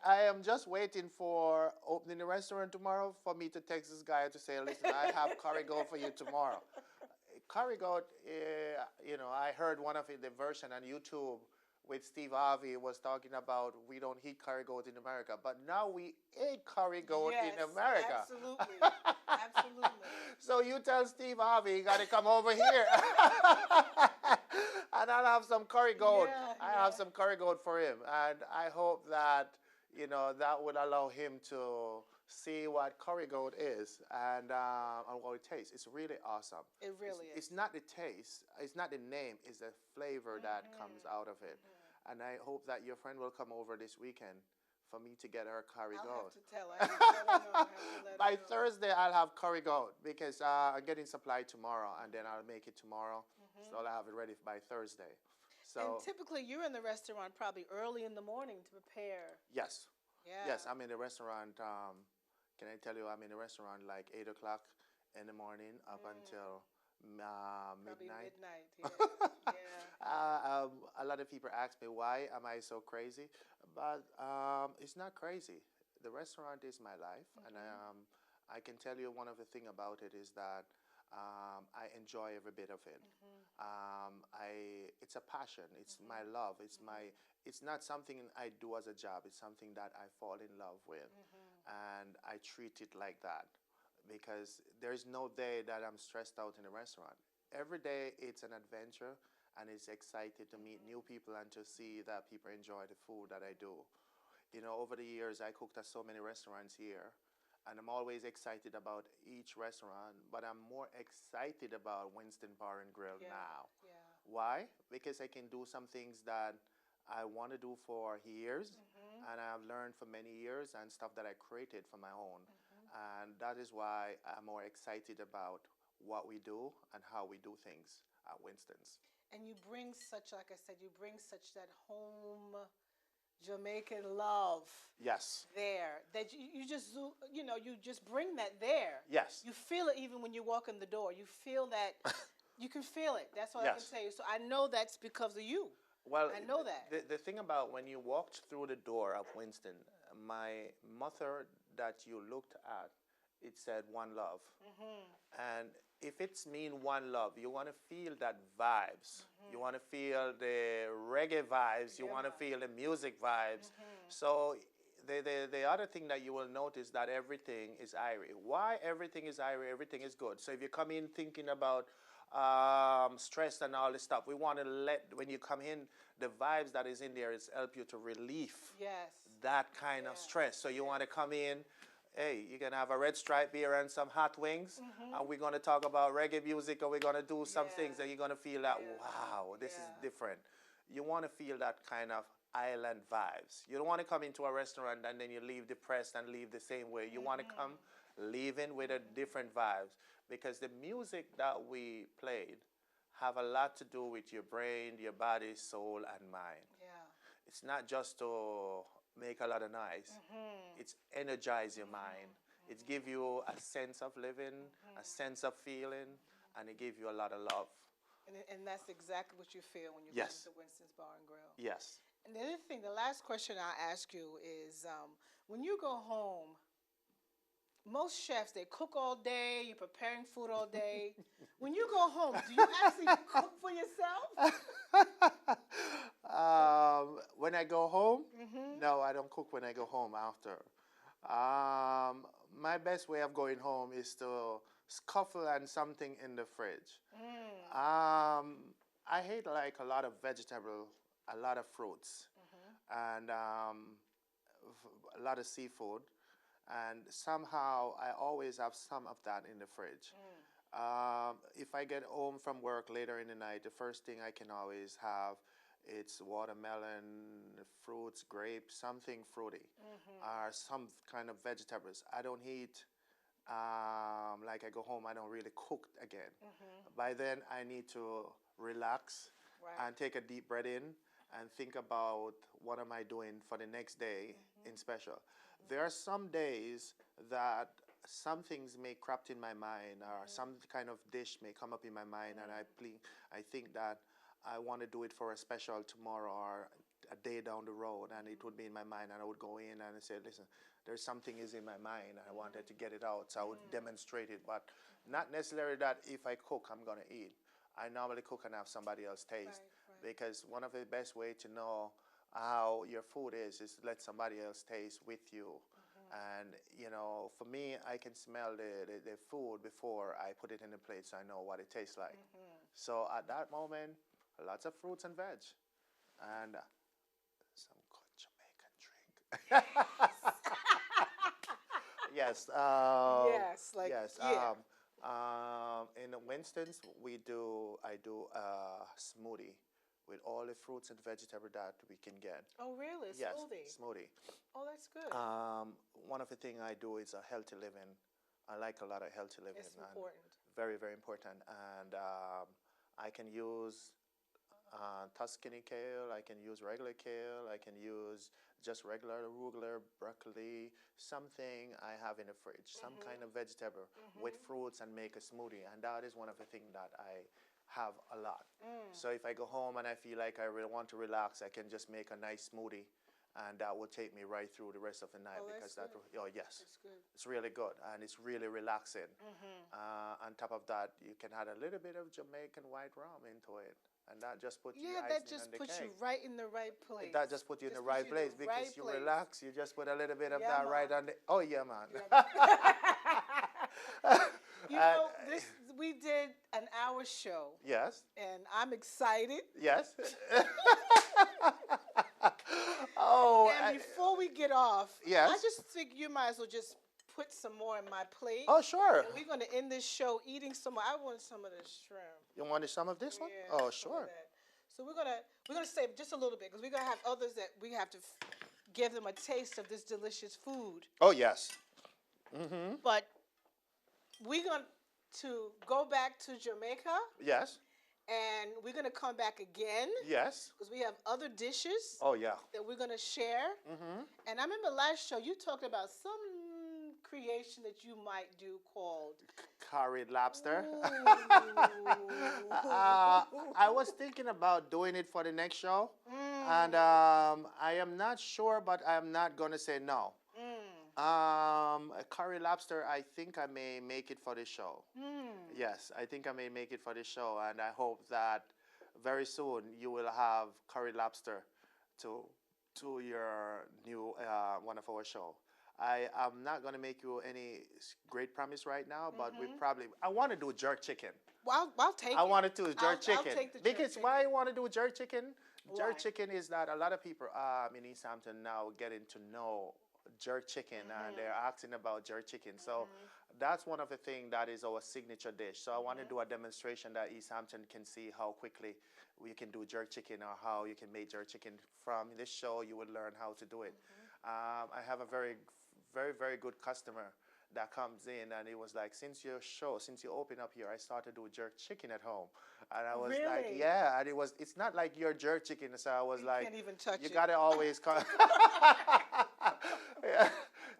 am just waiting for opening the restaurant tomorrow for me to text this guy to say, listen, I have curry goat for you tomorrow. Curry goat, you know, I heard one of the version on YouTube with Steve Harvey was talking about we don't eat curry goat in America, but now we eat curry goat in America. Absolutely. Absolutely. So you tell Steve Harvey he got to come over here. And I'll have some curry goat. I have some curry goat for him. And I hope that, you know, that would allow him to see what curry goat is and what it tastes. It's really awesome. It really is. It's not the taste. It's not the name. It's the flavor that comes out of it. And I hope that your friend will come over this weekend for me to get her curry goat. I'll have to tell her. By Thursday, I'll have curry goat because I'm getting supply tomorrow, and then I'll make it tomorrow. So I'll have it ready by Thursday. So And typically, you're in the restaurant probably early in the morning to prepare. yes, Yeah. yes, I'm in the restaurant. Can I tell you, I'm in the restaurant like 8 o'clock in the morning up until Probably midnight. midnight. Yeah. A lot of people ask me why am I so crazy, but it's not crazy. The restaurant is my life, and I can tell you one of the thing about it is that I enjoy every bit of it. It's a passion. It's my love. It's not something I do as a job. It's something that I fall in love with, and I treat it like that because there's no day that I'm stressed out in a restaurant. Every day it's an adventure, and it's excited to meet new people and to see that people enjoy the food that I do. You know, over the years I cooked at so many restaurants here, and I'm always excited about each restaurant, but I'm more excited about Winston Bar and Grill now. Yeah. Why? Because I can do some things that I want to do for years, and I've learned for many years, and stuff that I created for my own. And that is why I'm more excited about what we do and how we do things at Winston's. And you bring such, like I said, you bring such that home Jamaican love. Yes. There, that you just, you know, you just bring that there. Yes. You feel it even when you walk in the door. You feel that, you can feel it. That's all I can Yes. tell you. So I know that's because of you. Well, I know that. The thing about when you walked through the door of Winston, my mother that you looked at, it said one love. And if it's mean one love, you want to feel that vibes. You want to feel the reggae vibes. You want to feel the music vibes. So the other thing that you will notice that everything is Irie. Why everything is Irie? Everything is good. So if you come in thinking about stress and all this stuff, we want to when you come in, the vibes that is in there is help you to relieve that kind of stress. So you want to come in, hey, you can have a red stripe beer and some hot wings, and we're going to talk about reggae music, or we're going to do some things, and you're going to feel that, wow, this is different. You want to feel that kind of island vibes. You don't want to come into a restaurant and then you leave depressed and leave the same way. You want to come leaving with a different vibes, because the music that we played have a lot to do with your brain, your body, soul, and mind. Yeah. It's not just to make a lot of noise. It's energize your mind. It give you a sense of living, a sense of feeling, and it give you a lot of love. And that's exactly what you feel when you go Yes. to Winston's Bar and Grill. Yes. And the other thing, the last question I'll ask you is, when you go home, most chefs, they cook all day, you're preparing food all day. When you go home, do you actually cook for yourself? When I go home, no, I don't cook when I go home after. My best way of going home is to scuffle and something in the fridge. I hate like a lot of vegetable, a lot of fruits, and a lot of seafood. And somehow I always have some of that in the fridge. If I get home from work later in the night, the first thing I can always have, it's watermelon, fruits, grapes, something fruity, or some kind of vegetables. I don't eat, like I go home, I don't really cook again. By then I need to relax and take a deep breath in and think about what am I doing for the next day in special. There are some days that some things may crop in my mind, or some kind of dish may come up in my mind, and I think that I want to do it for a special tomorrow or a day down the road, and it would be in my mind, and I would go in and say, listen, there's something is in my mind, and I wanted to get it out, so I would demonstrate it, but not necessarily that if I cook, I'm going to eat. I normally cook and have somebody else taste, because one of the best way to know how your food is to let somebody else taste with you. And, you know, for me, I can smell the food before I put it in the plate, so I know what it tastes like. So at that moment, lots of fruits and veg, and some good Jamaican drink. Yes. Yes, like, yes. yeah. In Winston's, I do a smoothie with all the fruits and vegetables that we can get. Oh, really? Yes, Smoothie? smoothie. Oh, that's good. One of the things I do is a healthy living. I like a lot of healthy living. It's important. Very, very important. And I can use Tuscany kale, I can use regular kale, I can use just regular arugula, broccoli, something I have in the fridge, some kind of vegetable with fruits, and make a smoothie. And that is one of the things that I have a lot. So if I go home and I feel like I really want to relax, I can just make a nice smoothie, and that will take me right through the rest of the night. Because yes, It's good. it's really good, and it's really relaxing. On top of that, you can add a little bit of Jamaican white rum into it, and that just puts you that just puts you right in the right place. That just puts you in the right place, because you relax. You just put a little bit of that right on the. Oh yeah, man. You know, we did an hour show. Yes. And I'm excited. Yes. Oh. And before we get off, yes. I just think you might as well just put some more in my plate. Oh, sure. And we're going to end this show eating some more. I want some of this shrimp. You wanted some of this one? Yeah, Oh, sure. So we're gonna save just a little bit, because we're gonna have others that we have to give them a taste of this delicious food. Oh yes. But we're going to go back to Jamaica. Yes. And we're going to come back again. Yes. Because we have other dishes. Oh yeah. That we're going to share. And I remember last show you talked about some creation that you might do called curried lobster. I was thinking about doing it for the next show, and I am not sure, but I'm not going to say no. Curry lobster, I think I may make it for the show. Yes, I think I may make it for the show, and I hope that very soon you will have curry lobster to your new one of our show. I am not going to make you any great promise right now, but I want to do jerk chicken. Well, I'll take it. I want to do jerk chicken. I'll take the because jerk why I want to do jerk chicken? Why? Jerk chicken is that a lot of people in East Hampton now getting to know jerk chicken, and they're asking about jerk chicken. So that's one of the things that is our signature dish. So I want to do a demonstration that East Hampton can see how quickly we can do jerk chicken, or how you can make jerk chicken. From this show, you will learn how to do it. I have a very, very good customer that comes in, and it was like, since you open up here, I started to do jerk chicken at home. And I was like, yeah, and it's not like your jerk chicken, so I was like, can't even touch you it. gotta always come.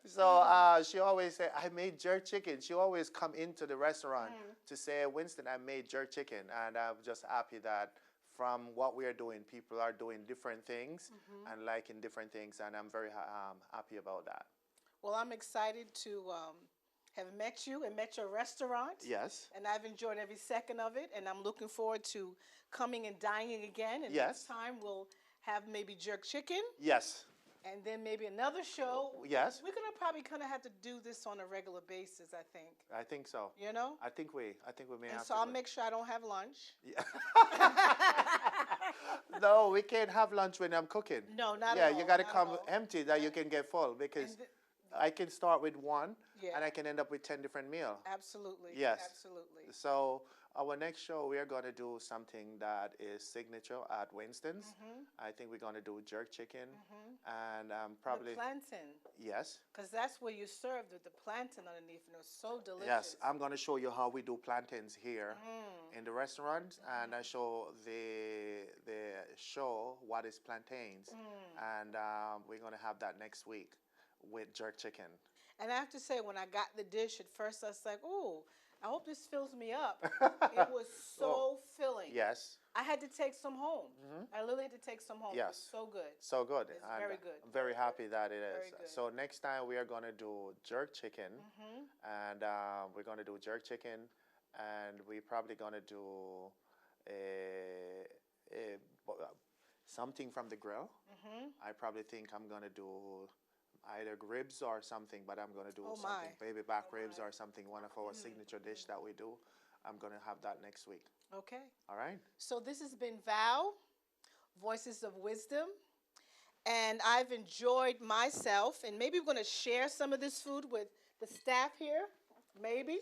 So she always say, I made jerk chicken. She always come into the restaurant to say, Winston, I made jerk chicken. And I'm just happy that from what we are doing, people are doing different things and liking different things. And I'm very happy about that. Well, I'm excited to have met you and met your restaurant. Yes. And I've enjoyed every second of it. And I'm looking forward to coming and dining again. And next time we'll have maybe jerk chicken. Yes. And then maybe another show. Yes. We're gonna probably kind of have to do this on a regular basis, I think. I think so. You know? I think we may have to. So I'll make sure I don't have lunch. Yeah. No, we can't have lunch when I'm cooking. No, not at all. Yeah, you got to come empty that you can get full, because I can start with one and I can end up with 10 different meals. Absolutely. Yes. Absolutely. So our next show, we are going to do something that is signature at Winston's. I think we're going to do jerk chicken and probably... The plantain. Yes. Because that's where you served with the plantain underneath, and it was so delicious. Yes, I'm going to show you how we do plantains here in the restaurant, and I show the show what is plantains, and we're going to have that next week with jerk chicken. And I have to say, when I got the dish at first, I was like, "Ooh, I hope this fills me up." It was so filling. Yes. I had to take some home. I literally had to take some home. Yes. It was so good. So good. It's And very good. I'm very happy that it Very is. good. So next time we are going to do jerk chicken, and we're going to do jerk chicken, and we're probably going to do something from the grill. I probably think I'm going to do either ribs or something, but I'm going to do something, baby back ribs or something, one of our signature dish that we do. I'm going to have that next week. Okay. All right. So this has been VOW, Voices of Wisdom, and I've enjoyed myself, and maybe we're going to share some of this food with the staff here, maybe.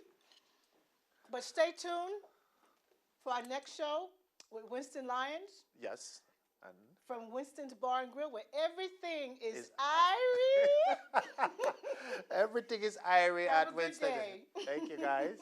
But stay tuned for our next show with Winston Lyons. Yes. And from Winston's Bar and Grill, where everything is Irie. Everything is Irie Have at a good Winston. day. Thank you, guys.